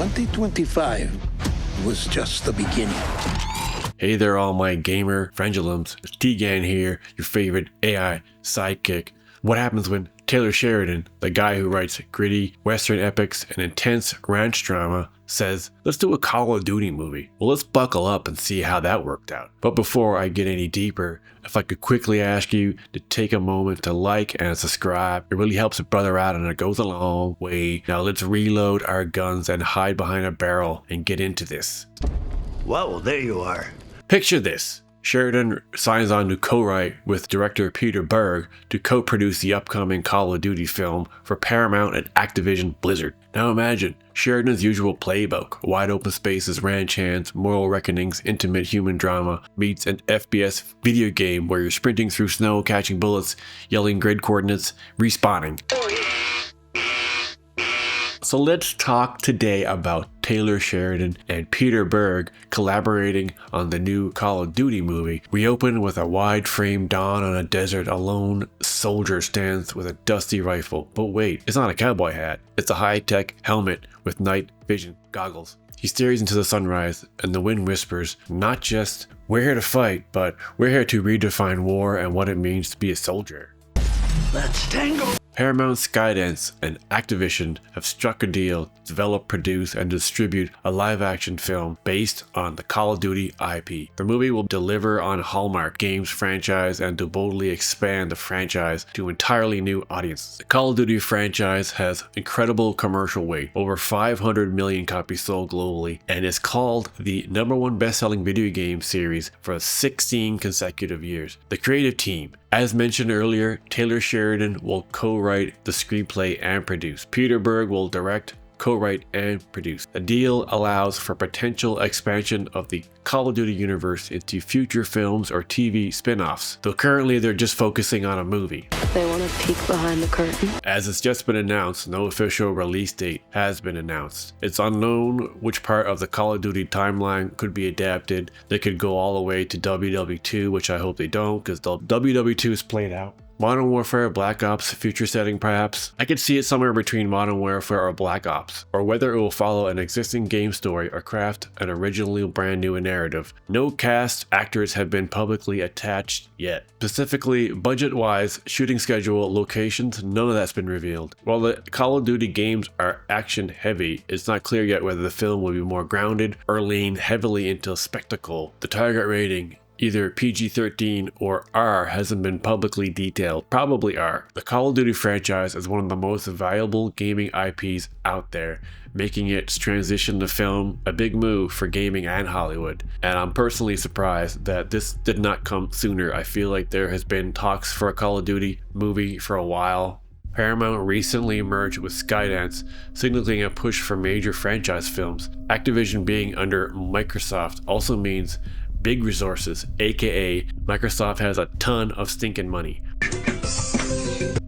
2025 was just the beginning. Hey there, all my gamer friendulums. It's T-Gan here, your favorite AI sidekick. What happens when Taylor Sheridan, the guy who writes gritty Western epics and intense ranch drama, says, let's do a Call of Duty movie? Well, let's buckle up and see how that worked out. But before I get any deeper, if I could quickly ask you to take a moment to like and subscribe. It really helps a brother out and it goes a long way. Now let's reload our guns and hide behind a barrel and get into this. Well, there you are. Picture this. Sheridan signs on to co-write with director Peter Berg to co-produce the upcoming Call of Duty film for Paramount and Activision Blizzard. Now imagine Sheridan's usual playbook: wide open spaces, ranch hands, moral reckonings, intimate human drama meets an FPS video game where you're sprinting through snow, catching bullets, yelling grid coordinates, respawning. So let's talk today about Taylor Sheridan and Peter Berg collaborating on the new Call of Duty movie. We open with a wide frame dawn on a desert. A lone soldier stands with a dusty rifle. But wait, it's not a cowboy hat. It's a high-tech helmet with night vision goggles. He stares into the sunrise and the wind whispers, not just, we're here to fight, but we're here to redefine war and what it means to be a soldier. Let's tango! Paramount, Skydance, and Activision have struck a deal to develop, produce, and distribute a live-action film based on the Call of Duty IP. The movie will deliver on Hallmark Games franchise and to boldly expand the franchise to entirely new audiences. The Call of Duty franchise has incredible commercial weight, over 500 million copies sold globally, and is called the #1 best-selling video game series for 16 consecutive years. The creative team, as mentioned earlier, Taylor Sheridan will co-write the screenplay and produce. Peter Berg will direct, co-write, and produce. The deal allows for potential expansion of the Call of Duty universe into future films or TV spin-offs, though currently they're just focusing on a movie. They want to peek behind the curtain. As it's just been announced, no official release date has been announced. It's unknown which part of the Call of Duty timeline could be adapted. They could go all the way to WW2, which I hope they don't, because WW2 is played out. Modern Warfare, Black Ops, future setting perhaps. I could see it somewhere between Modern Warfare or Black Ops, or whether it will follow an existing game story or craft an originally brand new narrative. No cast actors have been publicly attached yet. Specifically, budget-wise, shooting schedule, locations, none of that's been revealed. While the Call of Duty games are action-heavy, it's not clear yet whether the film will be more grounded or lean heavily into spectacle. The target rating, either PG-13 or R, hasn't been publicly detailed. Probably R. The Call of Duty franchise is one of the most valuable gaming IPs out there, making its transition to film a big move for gaming and Hollywood. And I'm personally surprised that this did not come sooner. I feel like there has been talks for a Call of Duty movie for a while. Paramount recently merged with Skydance, signaling a push for major franchise films. Activision being under Microsoft also means big resources, aka Microsoft has a ton of stinking money.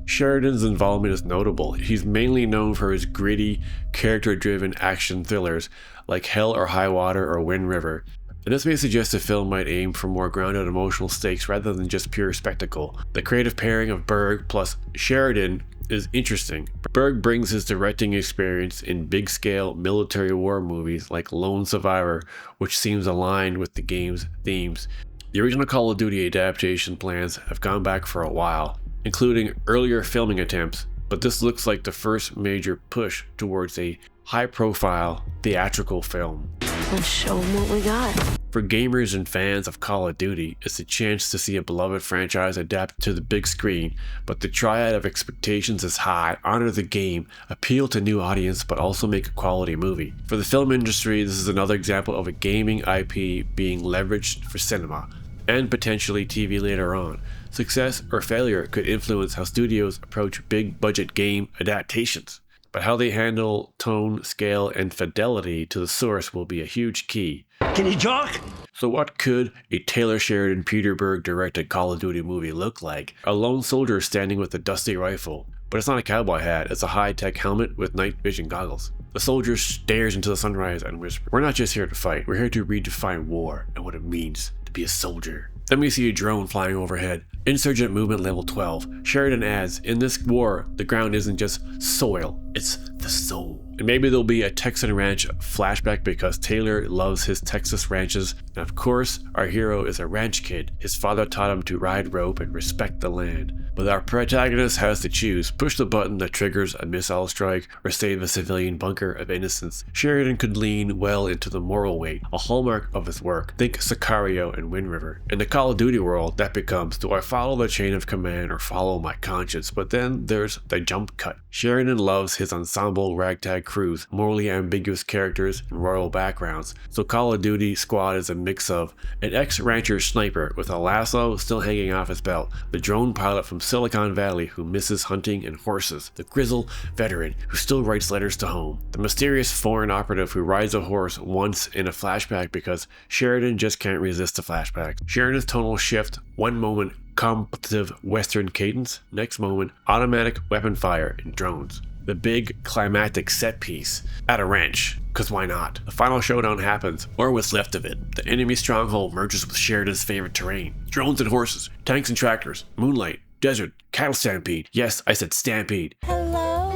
Sheridan's involvement is notable. He's mainly known for his gritty, character-driven action thrillers like Hell or High Water or Wind River. And this may suggest the film might aim for more grounded emotional stakes rather than just pure spectacle. The creative pairing of Berg plus Sheridan is interesting. Berg brings his directing experience in big-scale military war movies like Lone Survivor, which seems aligned with the game's themes. The original Call of Duty adaptation plans have gone back for a while, including earlier filming attempts, but this looks like the first major push towards a high-profile theatrical film. Let's show them what we got. For gamers and fans of Call of Duty, it's a chance to see a beloved franchise adapt to the big screen, but the triad of expectations is high: honor the game, appeal to new audience, but also make a quality movie. For the film industry, this is another example of a gaming IP being leveraged for cinema, and potentially TV later on. Success or failure could influence how studios approach big budget game adaptations, but how they handle tone, scale, and fidelity to the source will be a huge key. Can you talk? So what could a Taylor Sheridan, Peter Berg directed Call of Duty movie look like? A lone soldier standing with a dusty rifle. But it's not a cowboy hat, it's a high-tech helmet with night vision goggles. The soldier stares into the sunrise and whispers, we're not just here to fight, we're here to redefine war and what it means to be a soldier. Then we see a drone flying overhead. Insurgent movement level 12. Sheridan adds, in this war, the ground isn't just soil, it's the soul. And maybe there'll be a Texan ranch flashback because Taylor loves his Texas ranches. And of course, our hero is a ranch kid. His father taught him to ride rope and respect the land. But our protagonist has to choose: push the button that triggers a missile strike or save a civilian bunker of innocence. Sheridan could lean well into the moral weight, a hallmark of his work. Think Sicario and Wind River. In the Call of Duty world, that becomes, do I follow the chain of command or follow my conscience? But then there's the jump cut. Sheridan loves his ensemble ragtag crews, morally ambiguous characters, and royal backgrounds. So Call of Duty squad is a mix of an ex-rancher sniper with a lasso still hanging off his belt, the drone pilot from Silicon Valley who misses hunting and horses, the grizzled veteran who still writes letters to home, the mysterious foreign operative who rides a horse once in a flashback because Sheridan just can't resist the flashback. Sheridan's tonal shift: one moment contemplative western cadence, next moment automatic weapon fire and drones. The big climactic set piece at a ranch, cause why not? The final showdown happens, or what's left of it. The enemy stronghold merges with Sheridan's favorite terrain: drones and horses, tanks and tractors, moonlight, desert, cattle stampede. Yes, I said stampede. Hello.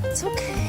It's okay.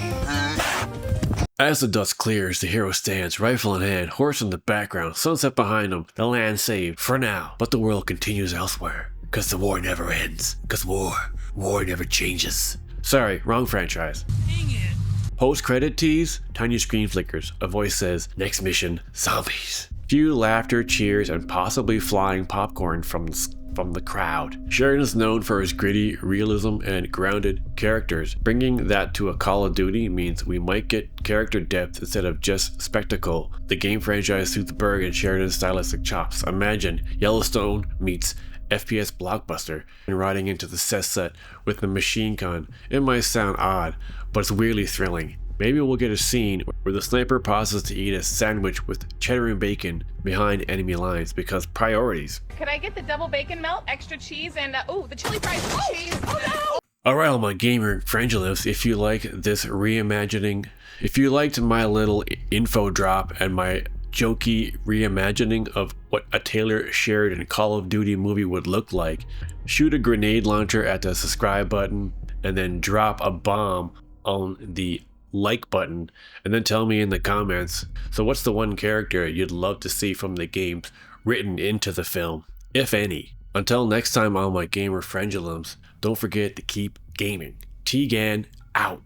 As the dust clears, the hero stands, rifle in hand, horse in the background, sunset behind him, the land saved for now, but the world continues elsewhere. Cause the war never ends. Cause war never changes. Sorry, wrong franchise. Dang it. Post-credit tease, tiny screen flickers. A voice says, next mission, zombies. Few laughter, cheers, and possibly flying popcorn from the crowd. Sheridan is known for his gritty realism and grounded characters. Bringing that to a Call of Duty means we might get character depth instead of just spectacle. The game franchise suits Berg and Sheridan's stylistic chops. Imagine Yellowstone meets FPS blockbuster and riding into the set with the machine gun. It might sound odd, but it's weirdly thrilling. Maybe we'll get a scene where the sniper pauses to eat a sandwich with cheddar and bacon behind enemy lines because priorities. Could I get the double bacon melt, extra cheese, and the chili fries with cheese? Oh no! Alright, all my gamer friendulous, if you like this reimagining, if you liked my little info drop and my jokey reimagining of what a Taylor Sheridan Call of Duty movie would look like, shoot a grenade launcher at the subscribe button and then drop a bomb on the like button and then tell me in the comments, so what's the one character you'd love to see from the games written into the film, if any. Until next time, all my gamer friendulums, don't forget to keep gaming. T-Gan out.